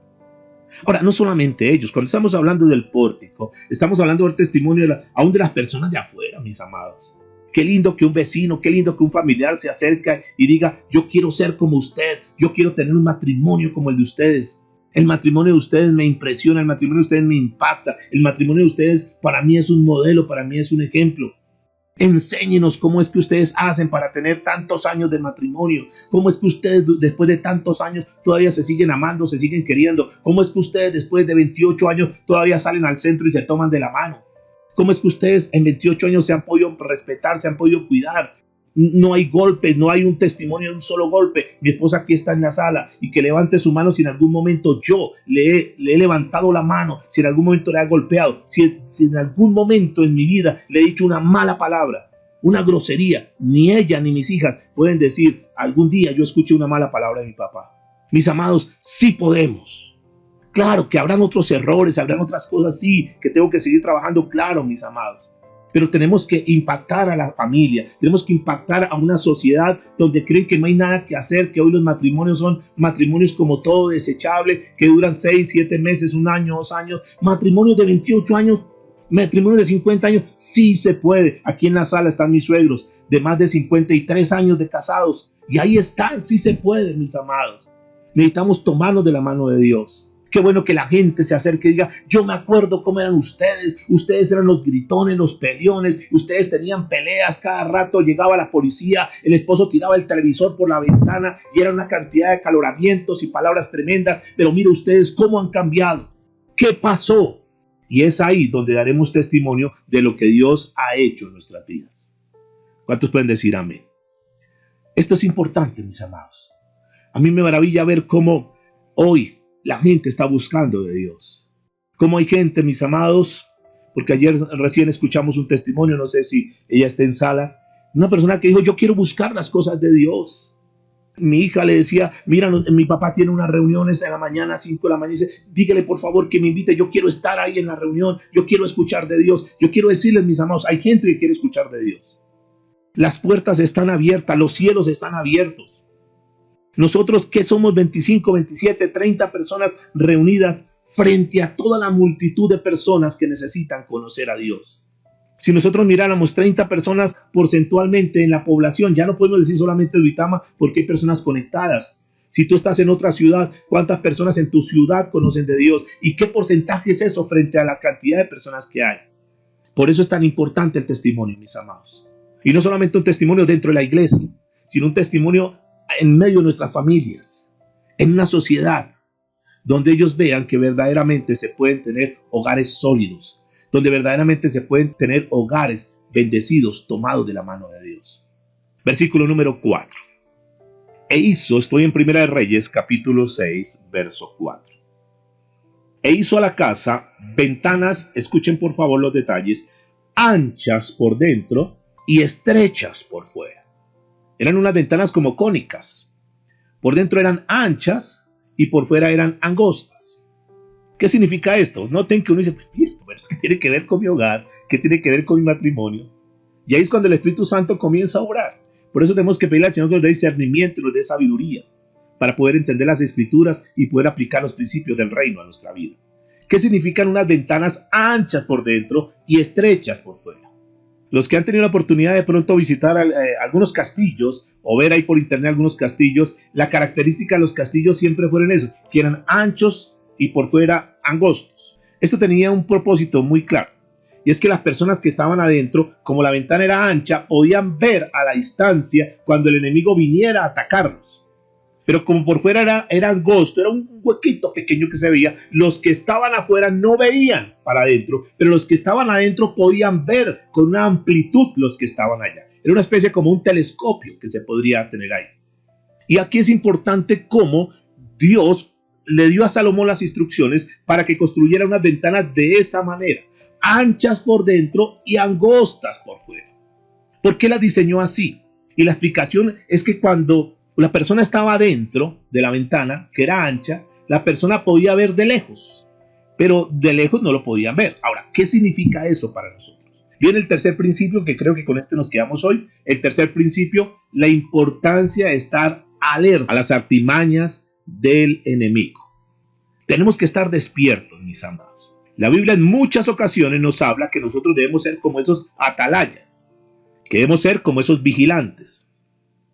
Ahora, no solamente ellos, cuando estamos hablando del pórtico, estamos hablando del testimonio aún de las personas de afuera, mis amados. Qué lindo que un vecino, qué lindo que un familiar se acerque y diga, yo quiero ser como usted, yo quiero tener un matrimonio como el de ustedes. El matrimonio de ustedes me impresiona, el matrimonio de ustedes me impacta, el matrimonio de ustedes para mí es un modelo, para mí es un ejemplo. Enséñenos cómo es que ustedes hacen para tener tantos años de matrimonio. Cómo es que ustedes después de tantos años todavía se siguen amando, se siguen queriendo. Cómo es que ustedes después de 28 años todavía salen al centro y se toman de la mano. Cómo es que ustedes en 28 años se han podido respetar, se han podido cuidar. No hay golpes, no hay un testimonio de un solo golpe. Mi esposa aquí está en la sala y que levante su mano si en algún momento yo le he levantado la mano, si en algún momento le he golpeado, si en algún momento en mi vida le he dicho una mala palabra, una grosería. Ni ella ni mis hijas pueden decir, algún día yo escuché una mala palabra de mi papá. Mis amados, sí podemos. Claro que habrán otros errores, habrán otras cosas, sí, que tengo que seguir trabajando, claro, mis amados. Pero tenemos que impactar a la familia, tenemos que impactar a una sociedad donde creen que no hay nada que hacer, que hoy los matrimonios son matrimonios como todo desechable, que duran 6, 7 meses, 1 año, 2 años, matrimonios de 28 años, matrimonios de 50 años, sí se puede. Aquí en la sala están mis suegros de más de 53 años de casados y ahí están, sí se puede, mis amados. Necesitamos tomarnos de la mano de Dios. Qué bueno que la gente se acerque y diga, yo me acuerdo cómo eran ustedes eran los gritones, los peleones, ustedes tenían peleas cada rato, llegaba la policía, el esposo tiraba el televisor por la ventana y era una cantidad de acaloramientos y palabras tremendas, pero mire ustedes cómo han cambiado, ¿qué pasó? Y es ahí donde daremos testimonio de lo que Dios ha hecho en nuestras vidas. ¿Cuántos pueden decir amén? Esto es importante, mis amados. A mí me maravilla ver cómo hoy la gente está buscando de Dios. Como hay gente, mis amados, porque ayer recién escuchamos un testimonio, no sé si ella está en sala, una persona que dijo, yo quiero buscar las cosas de Dios. Mi hija le decía, mira, mi papá tiene unas reuniones en la mañana, 5 de la mañana, y dice, dígale por favor que me invite, yo quiero estar ahí en la reunión, yo quiero escuchar de Dios, yo quiero decirles, mis amados, hay gente que quiere escuchar de Dios. Las puertas están abiertas, los cielos están abiertos. Nosotros que somos 25, 27, 30 personas reunidas frente a toda la multitud de personas que necesitan conocer a Dios. Si nosotros miráramos 30 personas porcentualmente en la población, ya no podemos decir solamente Duitama porque hay personas conectadas. Si tú estás en otra ciudad, ¿cuántas personas en tu ciudad conocen de Dios? ¿Y qué porcentaje es eso frente a la cantidad de personas que hay? Por eso es tan importante el testimonio, mis amados. Y no solamente un testimonio dentro de la iglesia, sino un testimonio en medio de nuestras familias, en una sociedad donde ellos vean que verdaderamente se pueden tener hogares sólidos, donde verdaderamente se pueden tener hogares bendecidos, tomados de la mano de Dios. Versículo número 4. E hizo, estoy en Primera de Reyes, capítulo 6, verso 4. E hizo a la casa ventanas, escuchen por favor los detalles, anchas por dentro y estrechas por fuera. Eran unas ventanas como cónicas. Por dentro eran anchas y por fuera eran angostas. ¿Qué significa esto? Noten que uno dice, pues esto, ¿qué tiene que ver con mi hogar? ¿Qué tiene que ver con mi matrimonio? Y ahí es cuando el Espíritu Santo comienza a obrar. Por eso tenemos que pedirle al Señor que nos dé discernimiento y nos dé sabiduría para poder entender las Escrituras y poder aplicar los principios del reino a nuestra vida. ¿Qué significan unas ventanas anchas por dentro y estrechas por fuera? Los que han tenido la oportunidad de pronto visitar algunos castillos o ver ahí por internet algunos castillos, la característica de los castillos siempre fueron eso, que eran anchos y por fuera angostos. Esto tenía un propósito muy claro, y es que las personas que estaban adentro, como la ventana era ancha, podían ver a la distancia cuando el enemigo viniera a atacarlos. Pero como por fuera era angosto, era un huequito pequeño que se veía, los que estaban afuera no veían para adentro, pero los que estaban adentro podían ver con una amplitud los que estaban allá. Era una especie como un telescopio que se podría tener ahí. Y aquí es importante cómo Dios le dio a Salomón las instrucciones para que construyera unas ventanas de esa manera, anchas por dentro y angostas por fuera. ¿Por qué las diseñó así? Y la explicación es que cuando la persona estaba dentro de la ventana, que era ancha, la persona podía ver de lejos, pero de lejos no lo podían ver. Ahora, ¿qué significa eso para nosotros? Viene el tercer principio, que creo que con este nos quedamos hoy. El tercer principio, la importancia de estar alerta a las artimañas del enemigo. Tenemos que estar despiertos, mis amados. La Biblia en muchas ocasiones nos habla que nosotros debemos ser como esos atalayas. que debemos ser como esos vigilantes.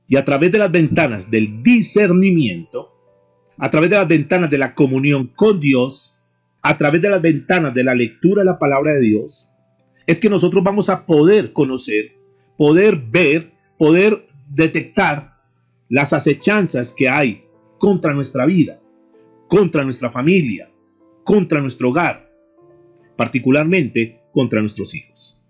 Y a través de las ventanas del discernimiento, a través de las ventanas de la comunión con Dios, a través de las ventanas de la lectura de la palabra de Dios, es que nosotros vamos a poder conocer, poder ver, poder detectar las acechanzas que hay contra nuestra vida, contra nuestra familia, contra nuestro hogar, particularmente contra nuestros hijos.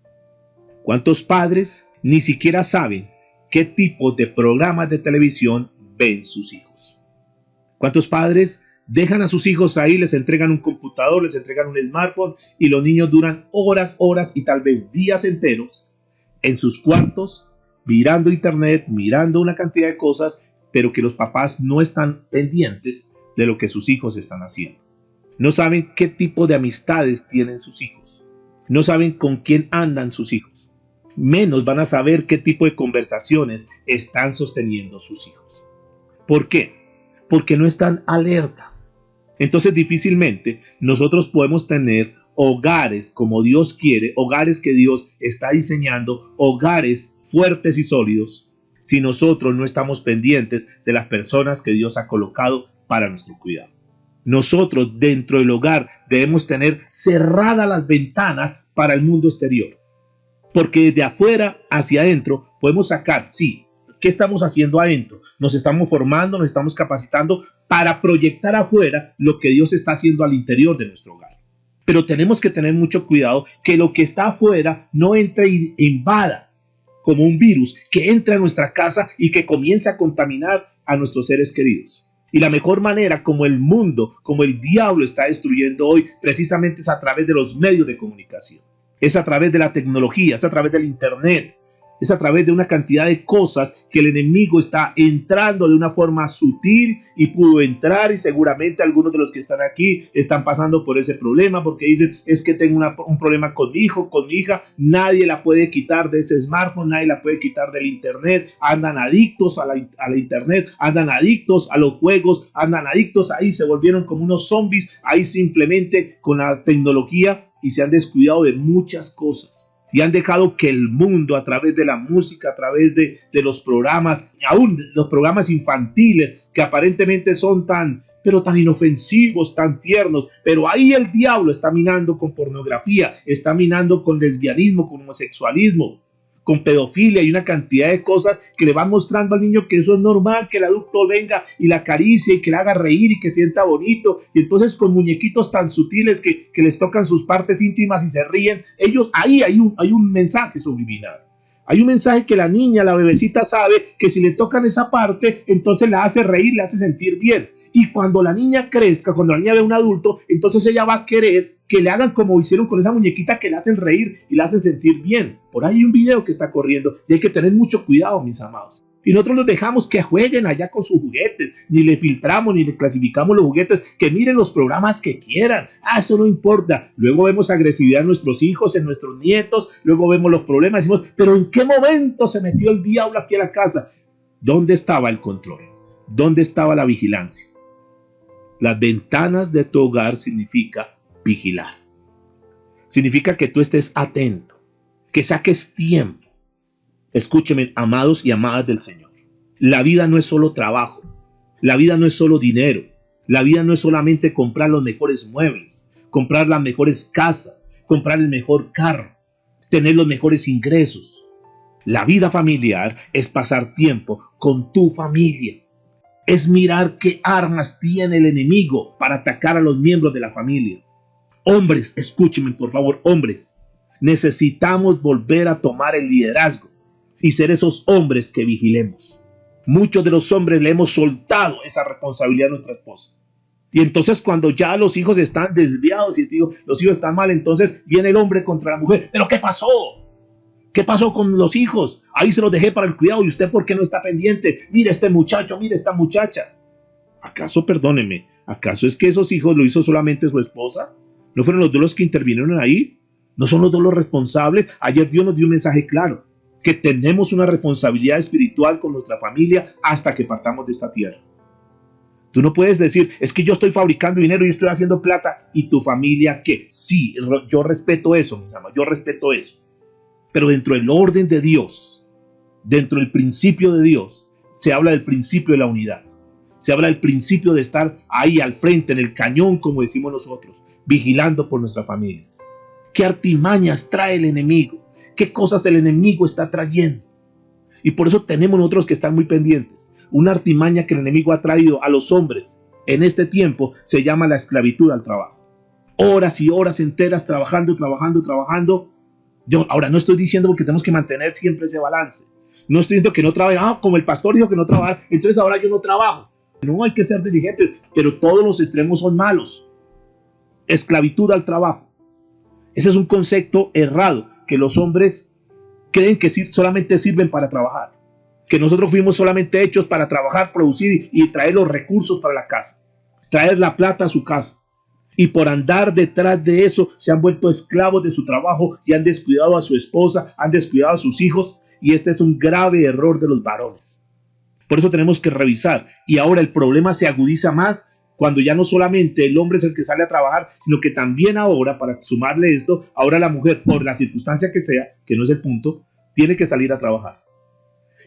¿Cuántos padres ni siquiera saben qué tipo de programas de televisión ven sus hijos? ¿Cuántos padres dejan a sus hijos ahí, les entregan un computador, les entregan un smartphone y los niños duran horas y tal vez días enteros en sus cuartos mirando internet, mirando una cantidad de cosas, pero que los papás no están pendientes de lo que sus hijos están haciendo? No saben qué tipo de amistades tienen sus hijos. No saben con quién andan sus hijos. Menos van a saber qué tipo de conversaciones están sosteniendo sus hijos. ¿Por qué? Porque no están alerta. Entonces difícilmente nosotros podemos tener hogares como Dios quiere, hogares que Dios está diseñando, hogares fuertes y sólidos, si nosotros no estamos pendientes de las personas que Dios ha colocado para nuestro cuidado. Nosotros dentro del hogar debemos tener cerradas las ventanas para el mundo exterior, porque desde afuera hacia adentro podemos sacar, sí, ¿qué estamos haciendo adentro? Nos estamos formando, nos estamos capacitando para proyectar afuera lo que Dios está haciendo al interior de nuestro hogar. Pero tenemos que tener mucho cuidado que lo que está afuera no entre y invada como un virus que entra a nuestra casa y que comienza a contaminar a nuestros seres queridos. Y la mejor manera como el mundo, como el diablo está destruyendo hoy, precisamente es a través de los medios de comunicación. Es a través de la tecnología, es a través del internet, es a través de una cantidad de cosas que el enemigo está entrando de una forma sutil y pudo entrar, y seguramente algunos de los que están aquí están pasando por ese problema porque dicen, es que tengo un problema con mi hijo, con mi hija, nadie la puede quitar de ese smartphone, nadie la puede quitar del internet, andan adictos a la internet, andan adictos a los juegos, andan adictos ahí, se volvieron como unos zombies ahí simplemente con la tecnología y se han descuidado de muchas cosas. Y han dejado que el mundo, a través de la música, a través de los programas, aún los programas infantiles, que aparentemente son tan inofensivos, tan tiernos, pero ahí el diablo está minando con pornografía, está minando con lesbianismo, con homosexualismo, con pedofilia y una cantidad de cosas que le van mostrando al niño que eso es normal, que el adulto venga y la acaricie y que le haga reír y que sienta bonito, y entonces con muñequitos tan sutiles que les tocan sus partes íntimas y se ríen, ellos, ahí hay un mensaje subliminal. Hay un mensaje que la niña, la bebecita sabe que si le tocan esa parte, entonces la hace reír, la hace sentir bien. Y cuando la niña crezca, cuando la niña ve a un adulto, entonces ella va a querer que le hagan como hicieron con esa muñequita, que la hacen reír y la hacen sentir bien. Por ahí hay un video que está corriendo y hay que tener mucho cuidado, mis amados. Y nosotros los dejamos que jueguen allá con sus juguetes, ni le filtramos, ni le clasificamos los juguetes, que miren los programas que quieran. Eso no importa. Luego vemos agresividad en nuestros hijos, en nuestros nietos, luego vemos los problemas y decimos, pero ¿en qué momento se metió el diablo aquí a la casa? ¿Dónde estaba el control? ¿Dónde estaba la vigilancia? Las ventanas de tu hogar significa vigilar. Significa que tú estés atento, que saques tiempo. Escúcheme, amados y amadas del Señor. La vida no es solo trabajo. La vida no es solo dinero. La vida no es solamente comprar los mejores muebles, comprar las mejores casas, comprar el mejor carro, tener los mejores ingresos. La vida familiar es pasar tiempo con tu familia. Es mirar qué armas tiene el enemigo para atacar a los miembros de la familia. Hombres, escúchenme por favor, hombres. Necesitamos volver a tomar el liderazgo y ser esos hombres que vigilemos. Muchos de los hombres le hemos soltado esa responsabilidad a nuestra esposa. Y entonces cuando ya los hijos están desviados y los hijos están mal, entonces viene el hombre contra la mujer. ¿Pero qué pasó? ¿Qué pasó con los hijos? Ahí se los dejé para el cuidado. ¿Y usted por qué no está pendiente? Mire este muchacho, mire esta muchacha. ¿Acaso, perdóneme, acaso es que esos hijos lo hizo solamente su esposa? ¿No fueron los dos los que intervinieron ahí? ¿No son los dos los responsables? Ayer Dios nos dio un mensaje claro, que tenemos una responsabilidad espiritual con nuestra familia hasta que partamos de esta tierra. Tú no puedes decir, es que yo estoy fabricando dinero y estoy haciendo plata, ¿y tu familia qué? Sí, yo respeto eso, mis amados, yo respeto eso. Pero dentro del orden de Dios, dentro del principio de Dios, se habla del principio de la unidad. Se habla del principio de estar ahí al frente, en el cañón, como decimos nosotros, vigilando por nuestras familias. ¿Qué artimañas trae el enemigo? ¿Qué cosas el enemigo está trayendo? Y por eso tenemos nosotros que estar muy pendientes. Una artimaña que el enemigo ha traído a los hombres en este tiempo se llama la esclavitud al trabajo. Horas y horas enteras trabajando. Yo ahora no estoy diciendo porque tenemos que mantener siempre ese balance. No estoy diciendo que no trabaje, como el pastor dijo que no trabajar, entonces ahora yo no trabajo. No, hay que ser diligentes, pero todos los extremos son malos. Esclavitud al trabajo. Ese es un concepto errado, que los hombres creen que solamente sirven para trabajar. Que nosotros fuimos solamente hechos para trabajar, producir y traer los recursos para la casa. Traer la plata a su casa. Y por andar detrás de eso se han vuelto esclavos de su trabajo y han descuidado a su esposa, han descuidado a sus hijos. Y este es un grave error de los varones. Por eso tenemos que revisar. Y ahora el problema se agudiza más cuando ya no solamente el hombre es el que sale a trabajar, sino que también ahora, para sumarle esto, ahora la mujer, por la circunstancia que sea, que no es el punto, tiene que salir a trabajar.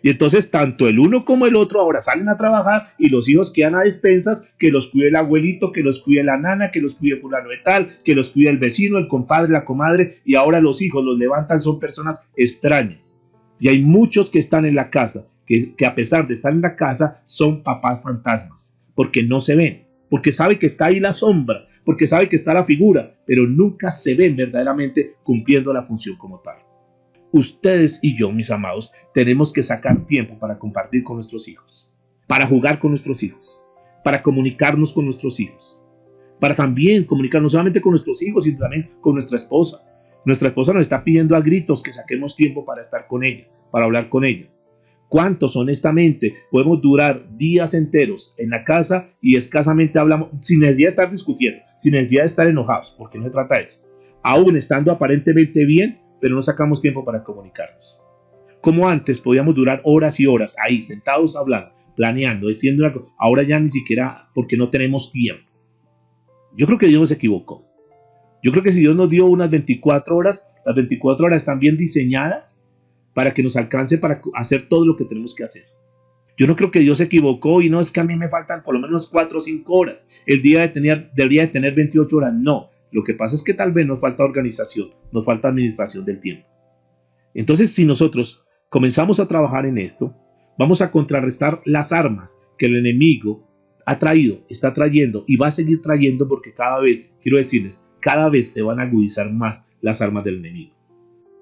Y entonces tanto el uno como el otro ahora salen a trabajar y los hijos quedan a despensas, que los cuide el abuelito, que los cuide la nana, que los cuide fulano de tal, que los cuide el vecino, el compadre, la comadre, y ahora los hijos los levantan, son personas extrañas. Y hay muchos que están en la casa, que a pesar de estar en la casa, son papás fantasmas, porque no se ven, porque sabe que está ahí la sombra, porque sabe que está la figura, pero nunca se ven verdaderamente cumpliendo la función como tal. Ustedes y yo, mis amados, tenemos que sacar tiempo para compartir con nuestros hijos, para jugar con nuestros hijos, para comunicarnos con nuestros hijos, para también comunicarnos no solamente con nuestros hijos, sino también con nuestra esposa. Nuestra esposa nos está pidiendo a gritos que saquemos tiempo para estar con ella, para hablar con ella. ¿Cuántos honestamente podemos durar días enteros en la casa y escasamente hablamos, sin necesidad de estar discutiendo, sin necesidad de estar enojados, porque no se trata de eso? Aún estando aparentemente bien, pero no sacamos tiempo para comunicarnos. Como antes podíamos durar horas y horas ahí, sentados hablando, planeando, diciendo algo, ahora ya ni siquiera porque no tenemos tiempo. Yo creo que Dios nos equivocó. Yo creo que si Dios nos dio unas 24 horas, las 24 horas están bien diseñadas para que nos alcance para hacer todo lo que tenemos que hacer. Yo no creo que Dios se equivocó y no es que a mí me faltan por lo menos 4 o 5 horas. El día debería de tener 28 horas. No, lo que pasa es que tal vez nos falta organización, nos falta administración del tiempo. Entonces, si nosotros comenzamos a trabajar en esto, vamos a contrarrestar las armas que el enemigo ha traído, está trayendo y va a seguir trayendo, porque cada vez, quiero decirles, cada vez se van a agudizar más las armas del enemigo.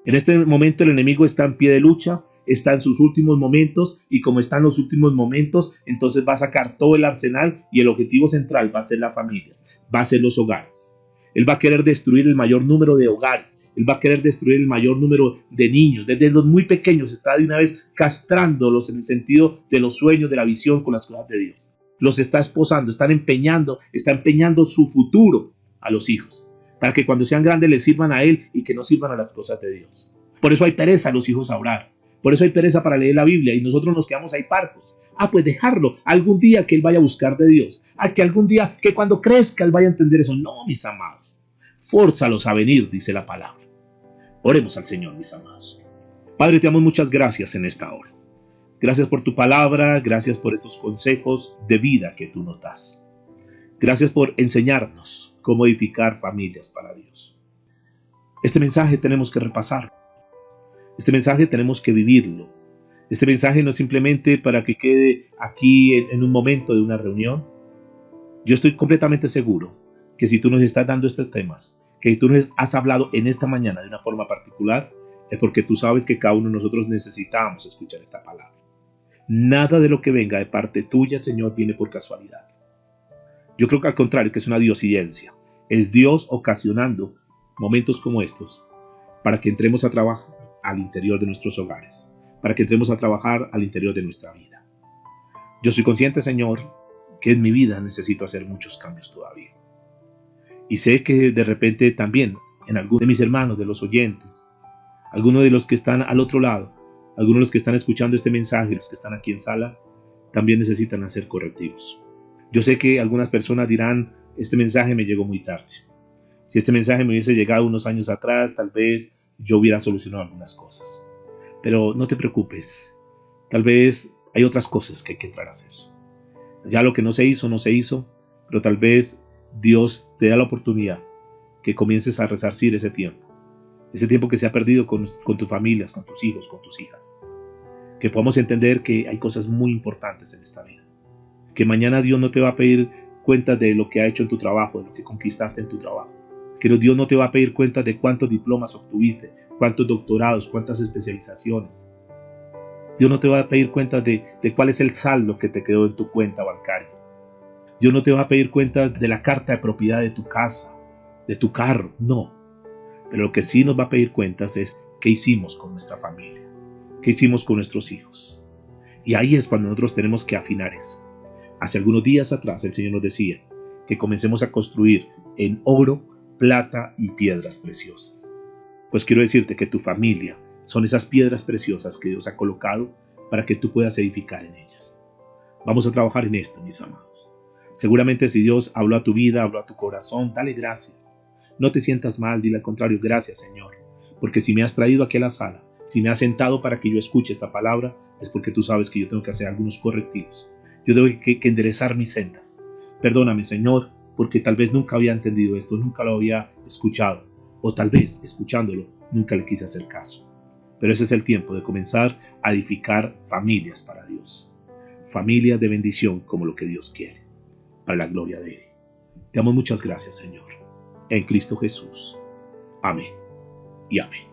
En este momento el enemigo está en pie de lucha, está en sus últimos momentos, y como está en los últimos momentos, entonces va a sacar todo el arsenal, y el objetivo central va a ser las familias, va a ser los hogares. Él va a querer destruir el mayor número de hogares, él va a querer destruir el mayor número de niños, desde los muy pequeños está de una vez castrándolos en el sentido de los sueños, de la visión con las cosas de Dios. Los está esposando, está empeñando su futuro a los hijos, para que cuando sean grandes les sirvan a él y que no sirvan a las cosas de Dios. Por eso hay pereza a los hijos a orar, por eso hay pereza para leer la Biblia, y nosotros nos quedamos ahí parcos. Pues dejarlo, algún día que él vaya a buscar de Dios, que algún día, que cuando crezca él vaya a entender eso. No, mis amados, fórzalos a venir, dice la palabra. Oremos al Señor, mis amados. Padre, te damos muchas gracias en esta hora. Gracias por tu palabra, gracias por estos consejos de vida que tú nos das. Gracias por enseñarnos cómo edificar familias para Dios. Este mensaje tenemos que repasarlo. Este mensaje tenemos que vivirlo. Este mensaje no es simplemente para que quede aquí en un momento de una reunión. Yo estoy completamente seguro que si tú nos estás dando estos temas, que tú nos has hablado en esta mañana de una forma particular, es porque tú sabes que cada uno de nosotros necesitamos escuchar esta palabra. Nada de lo que venga de parte tuya, Señor, viene por casualidad. Yo creo que al contrario, que es una diosidencia. Es Dios ocasionando momentos como estos para que entremos a trabajar al interior de nuestros hogares, para que entremos a trabajar al interior de nuestra vida. Yo soy consciente, Señor, que en mi vida necesito hacer muchos cambios todavía. Y sé que de repente también en algunos de mis hermanos, de los oyentes, algunos de los que están al otro lado, algunos de los que están escuchando este mensaje, los que están aquí en sala, también necesitan hacer correctivos. Yo sé que algunas personas dirán, este mensaje me llegó muy tarde. Si este mensaje me hubiese llegado unos años atrás, tal vez yo hubiera solucionado algunas cosas. Pero no te preocupes, tal vez hay otras cosas que hay que entrar a hacer. Ya lo que no se hizo, no se hizo, pero tal vez Dios te da la oportunidad que comiences a resarcir ese tiempo que se ha perdido con tus familias, con tus hijos, con tus hijas. Que podamos entender que hay cosas muy importantes en esta vida. Que mañana Dios no te va a pedir cuentas de lo que ha hecho en tu trabajo, de lo que conquistaste en tu trabajo. Que Dios no te va a pedir cuentas de cuántos diplomas obtuviste, cuántos doctorados, cuántas especializaciones. Dios no te va a pedir cuentas de cuál es el saldo que te quedó en tu cuenta bancaria. Dios no te va a pedir cuentas de la carta de propiedad de tu casa, de tu carro, no. Pero lo que sí nos va a pedir cuentas es qué hicimos con nuestra familia, qué hicimos con nuestros hijos. Y ahí es cuando nosotros tenemos que afinar eso. Hace algunos días atrás el Señor nos decía que comencemos a construir en oro, plata y piedras preciosas. Pues quiero decirte que tu familia son esas piedras preciosas que Dios ha colocado para que tú puedas edificar en ellas. Vamos a trabajar en esto, mis amados. Seguramente si Dios habló a tu vida, habló a tu corazón, dale gracias. No te sientas mal, dile al contrario, gracias Señor. Porque si me has traído aquí a la sala, si me has sentado para que yo escuche esta palabra, es porque tú sabes que yo tengo que hacer algunos correctivos. Yo tengo que enderezar mis sendas. Perdóname Señor, porque tal vez nunca había entendido esto, nunca lo había escuchado. O tal vez, escuchándolo, nunca le quise hacer caso. Pero ese es el tiempo de comenzar a edificar familias para Dios. Familias de bendición como lo que Dios quiere, para la gloria de Él. Te damos muchas gracias, Señor. En Cristo Jesús. Amén y amén.